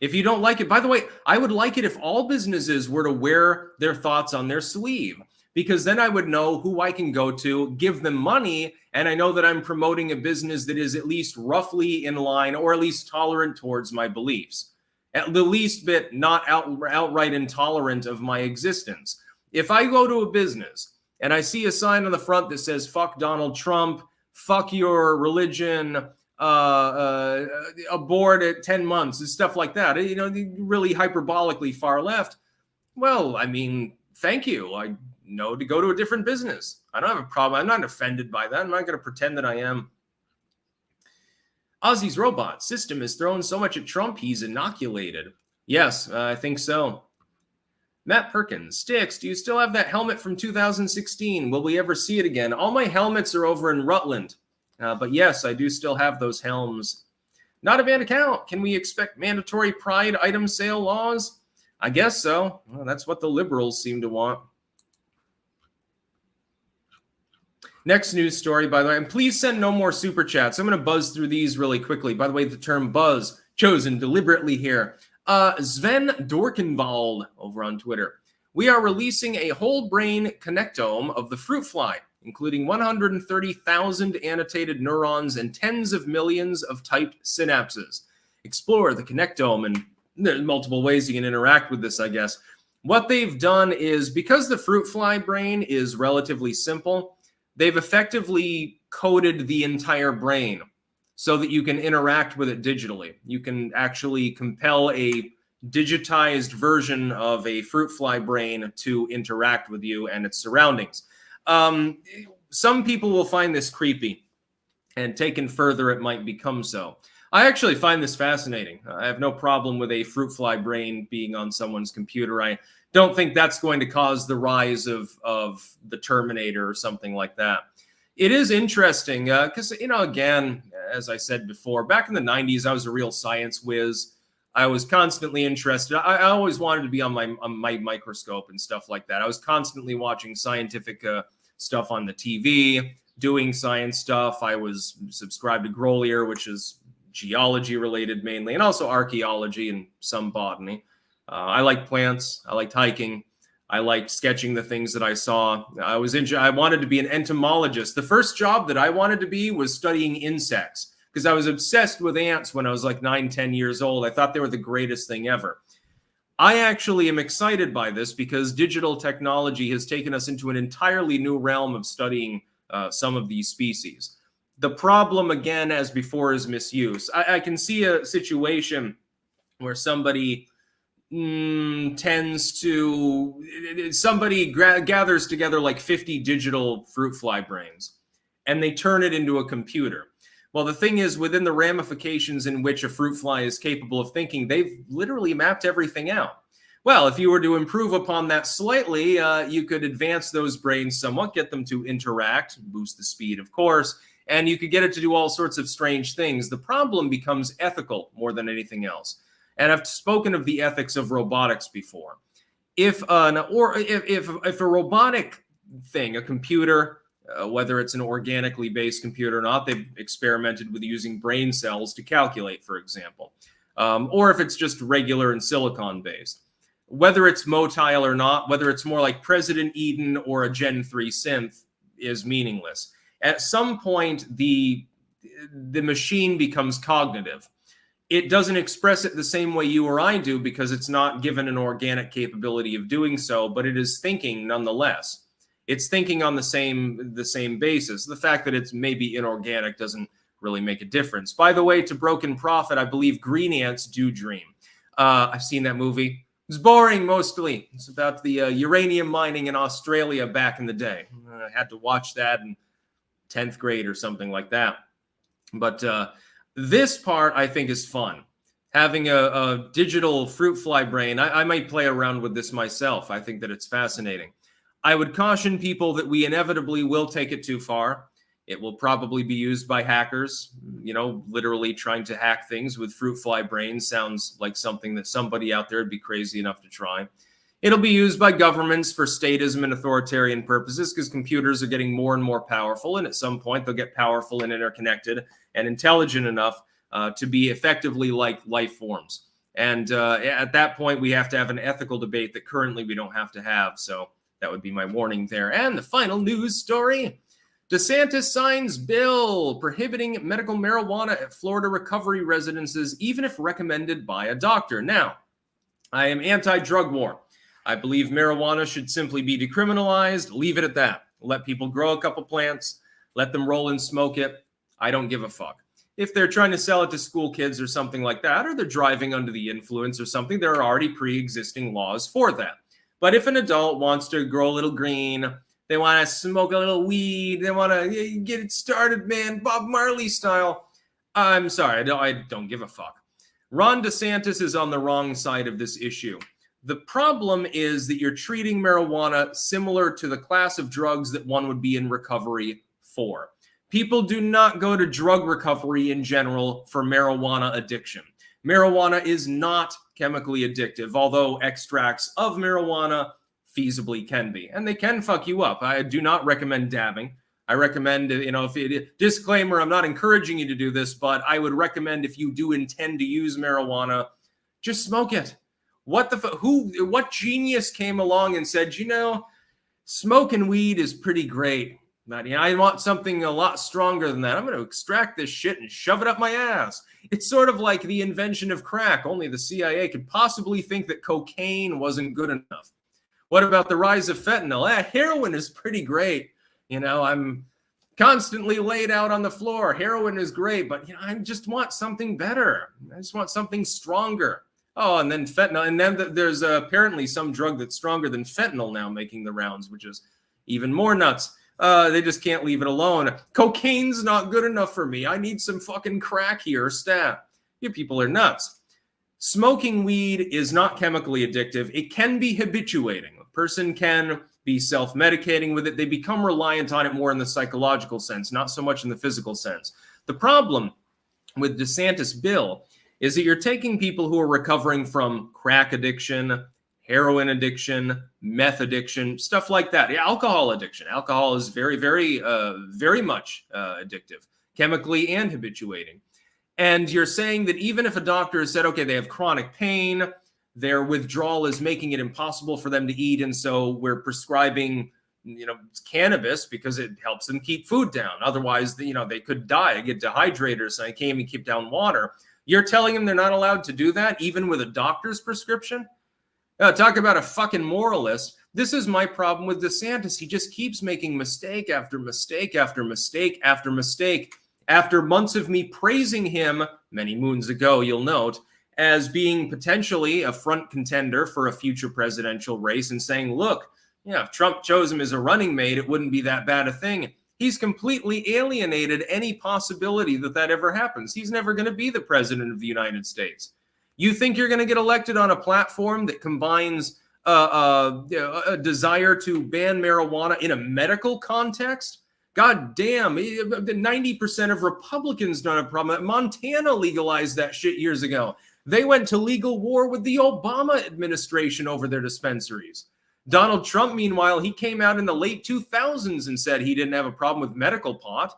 A: If you don't like it, by the way, I would like it if all businesses were to wear their thoughts on their sleeve, because then I would know who I can go to, give them money, and I know that I'm promoting a business that is at least roughly in line or at least tolerant towards my beliefs. At the least bit not outright intolerant of my existence. If I go to a business and I see a sign on the front that says, fuck Donald Trump, fuck your religion, abort at 10 months, and stuff like that, you know, really hyperbolically far left, well, I mean, thank you. I know to go to a different business. I don't have a problem. I'm not offended by that. I'm not going to pretend that I am. Ozzy's robot system has thrown so much at Trump, he's inoculated. Yes, I think so. Matt Perkins, Sticks, do you still have that helmet from 2016? Will we ever see it again? All my helmets are over in Rutland. But yes, I do still have those helms. Not a banned account. Can we expect mandatory Pride item sale laws? I guess so. Well, that's what the liberals seem to want. Next news story, by the way, and please send no more super chats. I'm going to buzz through these really quickly. By the way, the term buzz chosen deliberately here. Sven Dorkenwald over on Twitter. We are releasing a whole brain connectome of the fruit fly, including 130,000 annotated neurons and tens of millions of typed synapses. Explore the connectome, and there's multiple ways you can interact with this, I guess. What they've done is, because the fruit fly brain is relatively simple, they've effectively coded the entire brain so that you can interact with it digitally. You can actually compel a digitized version of a fruit fly brain to interact with you and its surroundings. Some people will find this creepy, and taken further, it might become so. I actually find this fascinating. I have no problem with a fruit fly brain being on someone's computer. I don't think that's going to cause the rise of the Terminator or something like that. It is interesting because, you know, again, as I said before, back in the 90s, I was a real science whiz. I was constantly interested. I always wanted to be on my microscope and stuff like that. I was constantly watching scientific stuff on the TV, doing science stuff. I was subscribed to Grolier, which is geology related mainly, and also archaeology and some botany. I liked plants. I liked hiking. I liked sketching the things that I saw. I wanted to be an entomologist. The first job that I wanted to be was studying insects, because I was obsessed with ants when I was like 9, 10 years old. I thought they were the greatest thing ever. I actually am excited by this because digital technology has taken us into an entirely new realm of studying some of these species. The problem, again, as before, is misuse. I can see a situation where somebody gathers together like 50 digital fruit fly brains, and they turn it into a computer. Well, the thing is, within the ramifications in which a fruit fly is capable of thinking, they've literally mapped everything out. Well, if you were to improve upon that slightly, you could advance those brains somewhat, get them to interact, boost the speed, of course, and you could get it to do all sorts of strange things. The problem becomes ethical more than anything else. And I've spoken of the ethics of robotics before. If a robotic thing, a computer, whether it's an organically based computer or not, they've experimented with using brain cells to calculate, for example, or if it's just regular and silicon based. Whether it's motile or not, whether it's more like President Eden or a Gen 3 synth is meaningless. At some point, the machine becomes cognitive. It doesn't express it the same way you or I do because it's not given an organic capability of doing so, but it is thinking nonetheless. It's thinking on the same basis. The fact that it's maybe inorganic doesn't really make a difference. By the way, to Broken Prophet, I believe green ants do dream. I've seen that movie. It's boring mostly. It's about the uranium mining in Australia back in the day. I had to watch that in 10th grade or something like that. But this part I think is fun. Having a digital fruit fly brain, I might play around with this myself. I think that it's fascinating. I would caution people that we inevitably will take it too far. It will probably be used by hackers, literally trying to hack things with fruit fly brains sounds like something that somebody out there would be crazy enough to try. It'll be used by governments for statism and authoritarian purposes because computers are getting more and more powerful, and at some point they'll get powerful and interconnected and intelligent enough to be effectively like life forms. And at that point, we have to have an ethical debate that currently we don't have to have. So that would be my warning there. And the final news story. DeSantis signs bill prohibiting medical marijuana at Florida recovery residences, even if recommended by a doctor. Now, I am anti-drug war. I believe marijuana should simply be decriminalized. Leave it at that. Let people grow a couple plants. Let them roll and smoke it. I don't give a fuck. If they're trying to sell it to school kids or something like that, or they're driving under the influence or something, there are already pre-existing laws for that. But if an adult wants to grow a little green, they want to smoke a little weed, they want to get it started, man, Bob Marley style, I'm sorry, I don't give a fuck. Ron DeSantis is on the wrong side of this issue. The problem is that you're treating marijuana similar to the class of drugs that one would be in recovery for. People do not go to drug recovery in general for marijuana addiction. Marijuana is not chemically addictive, although extracts of marijuana feasibly can be, and they can fuck you up. I do not recommend dabbing. I recommend, disclaimer, I'm not encouraging you to do this, but I would recommend if you do intend to use marijuana, just smoke it. What genius came along and said, smoking weed is pretty great, but I want something a lot stronger than that. I'm going to extract this shit and shove it up my ass. It's sort of like the invention of crack. Only the CIA could possibly think that cocaine wasn't good enough. What about the rise of fentanyl? Heroin is pretty great. I'm constantly laid out on the floor. Heroin is great, but I just want something better. I just want something stronger. Oh, and then fentanyl. And then there's apparently some drug that's stronger than fentanyl now making the rounds, which is even more nuts. They just can't leave it alone. Cocaine's not good enough for me. I need some fucking crack here, stat. You people are nuts. Smoking weed is not chemically addictive. It can be habituating. A person can be self-medicating with it. They become reliant on it more in the psychological sense, not so much in the physical sense. The problem with DeSantis' bill is that you're taking people who are recovering from crack addiction, heroin addiction, meth addiction, stuff like that. Yeah, alcohol addiction. Alcohol is very, very, very much addictive, chemically and habituating. And you're saying that even if a doctor has said, okay, they have chronic pain, their withdrawal is making it impossible for them to eat, and so we're prescribing, cannabis because it helps them keep food down. Otherwise, they could die, get dehydrated, so they can't even keep down water. You're telling them they're not allowed to do that, even with a doctor's prescription? Talk about a fucking moralist. This is my problem with DeSantis. He just keeps making mistake after mistake after mistake after mistake. After months of me praising him, many moons ago, you'll note, as being potentially a front contender for a future presidential race and saying, look, if Trump chose him as a running mate, it wouldn't be that bad a thing. He's completely alienated any possibility that ever happens. He's never going to be the president of the United States. You think you're going to get elected on a platform that combines a desire to ban marijuana in a medical context? God damn, 90% of Republicans don't have a problem. Montana legalized that shit years ago. They went to legal war with the Obama administration over their dispensaries. Donald Trump, meanwhile, he came out in the late 2000s and said he didn't have a problem with medical pot.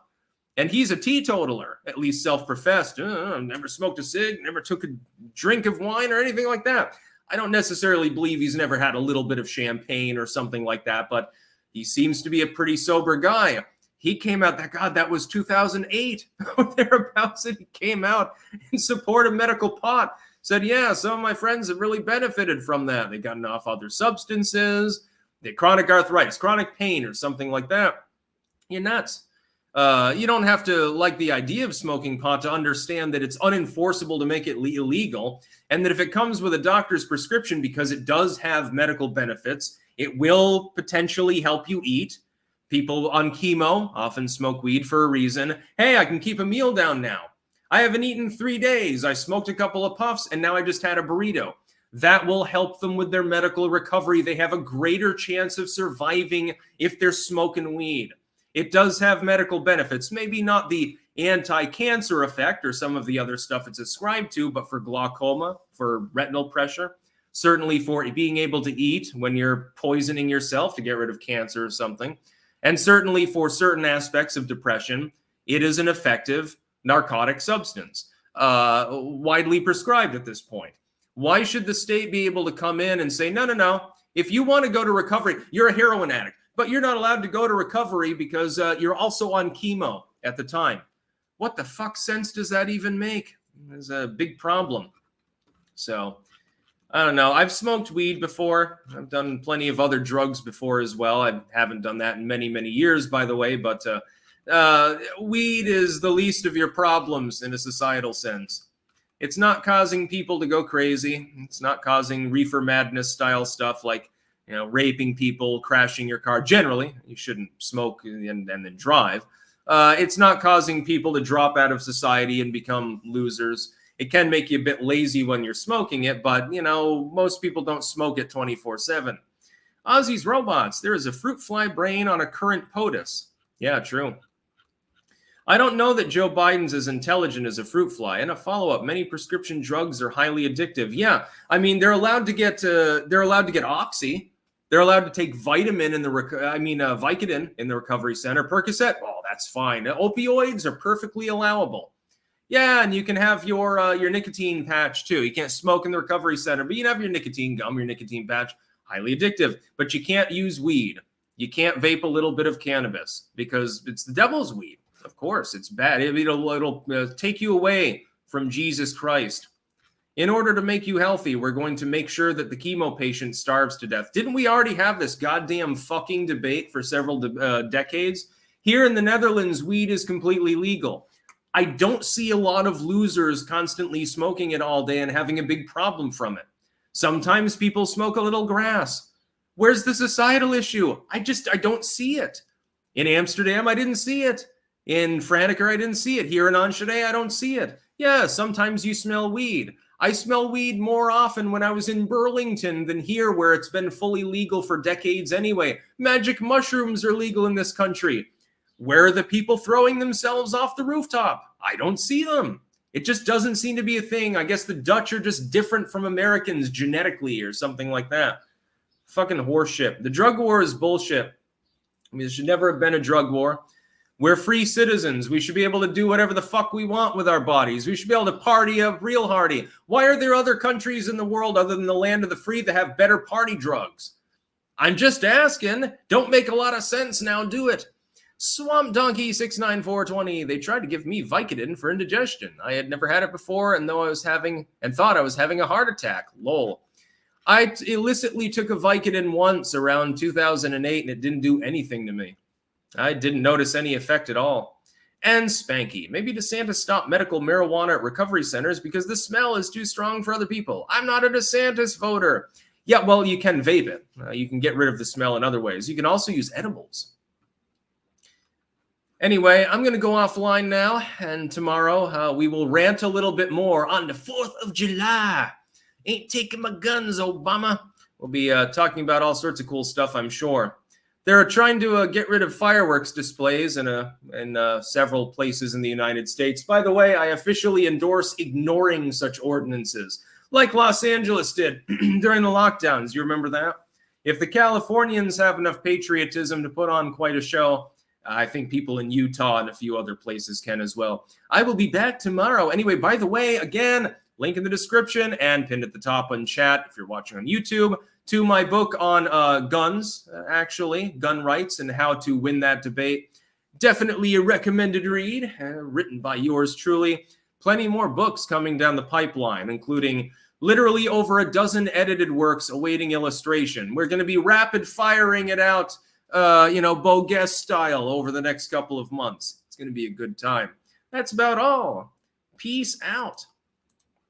A: And he's a teetotaler, at least self-professed. Never smoked a cig, never took a drink of wine or anything like that. I don't necessarily believe he's never had a little bit of champagne or something like that, but he seems to be a pretty sober guy. He came out, that was 2008 or thereabouts, and he came out in support of medical pot. Said, yeah, some of my friends have really benefited from that. They got off other substances, they chronic arthritis, chronic pain, or something like that. You're nuts. You don't have to like the idea of smoking pot to understand that it's unenforceable to make it illegal, and that if it comes with a doctor's prescription, because it does have medical benefits, it will potentially help you eat. People on chemo often smoke weed for a reason. Hey, I can keep a meal down now. I haven't eaten 3 days. I smoked a couple of puffs, and now I just had a burrito. That will help them with their medical recovery. They have a greater chance of surviving if they're smoking weed. It does have medical benefits, maybe not the anti-cancer effect or some of the other stuff it's ascribed to, but for glaucoma, for retinal pressure, certainly for being able to eat when you're poisoning yourself to get rid of cancer or something, and certainly for certain aspects of depression, it is an effective narcotic substance, widely prescribed at this point. Why should the state be able to come in and say, no, if you want to go to recovery, you're a heroin addict, but you're not allowed to go to recovery because you're also on chemo at the time. What the fuck sense does that even make? There's a big problem. So, I don't know. I've smoked weed before. I've done plenty of other drugs before as well. I haven't done that in many, many years, by the way, but weed is the least of your problems in a societal sense. It's not causing people to go crazy. It's not causing reefer madness style stuff like, raping people, crashing your car. Generally, you shouldn't smoke and then drive. It's not causing people to drop out of society and become losers. It can make you a bit lazy when you're smoking it, but, most people don't smoke it 24/7. Ozzy's Robots, there is a fruit fly brain on a current POTUS. Yeah, true. I don't know that Joe Biden's as intelligent as a fruit fly. And a follow-up, many prescription drugs are highly addictive. Yeah, I mean, they're allowed to get Oxy. They're allowed to take vitamin in Vicodin in the recovery center. Percocet, oh, that's fine. Opioids are perfectly allowable. Yeah, and you can have your nicotine patch too. You can't smoke in the recovery center, but you can have your nicotine gum, your nicotine patch, highly addictive. But you can't use weed. You can't vape a little bit of cannabis because it's the devil's weed. Of course, it's bad. It'll take you away from Jesus Christ. In order to make you healthy, we're going to make sure that the chemo patient starves to death. Didn't we already have this goddamn fucking debate for several decades? Here in the Netherlands, weed is completely legal. I don't see a lot of losers constantly smoking it all day and having a big problem from it. Sometimes people smoke a little grass. Where's the societal issue? I don't see it. In Amsterdam, I didn't see it. In Franeker, I didn't see it. Here in Enschede, I don't see it. Yeah, sometimes you smell weed. I smell weed more often when I was in Burlington than here, where it's been fully legal for decades anyway. Magic mushrooms are legal in this country. Where are the people throwing themselves off the rooftop? I don't see them. It just doesn't seem to be a thing. I guess the Dutch are just different from Americans genetically or something like that. Fucking horseshit. The drug war is bullshit. I mean, there should never have been a drug war. We're free citizens. We should be able to do whatever the fuck we want with our bodies. We should be able to party up real hardy. Why are there other countries in the world other than the land of the free that have better party drugs? I'm just asking. Don't make a lot of sense now, do it. Swamp Donkey 69420. They tried to give me Vicodin for indigestion. I had never had it before and thought I was having a heart attack. Lol. I illicitly took a Vicodin once around 2008 and it didn't do anything to me. I didn't notice any effect at all. And Spanky. Maybe DeSantis stopped medical marijuana at recovery centers because the smell is too strong for other people. I'm not a DeSantis voter. Yeah, well, you can vape it. You can get rid of the smell in other ways. You can also use edibles. Anyway, I'm going to go offline now, and tomorrow we will rant a little bit more on the 4th of July. Ain't taking my guns, Obama. We'll be talking about all sorts of cool stuff, I'm sure. They're trying to get rid of fireworks displays in several places in the United States. By the way, I officially endorse ignoring such ordinances, like Los Angeles did during the lockdowns. You remember that? If the Californians have enough patriotism to put on quite a show, I think people in Utah and a few other places can as well. I will be back tomorrow. Anyway, by the way, again, link in the description and pinned at the top on chat if you're watching on YouTube, to my book on guns, actually, gun rights and how to win that debate. Definitely a recommended read, written by yours truly. Plenty more books coming down the pipeline, including literally over a dozen edited works awaiting illustration. We're going to be rapid firing it out, Bo Guest style over the next couple of months. It's going to be a good time. That's about all. Peace out.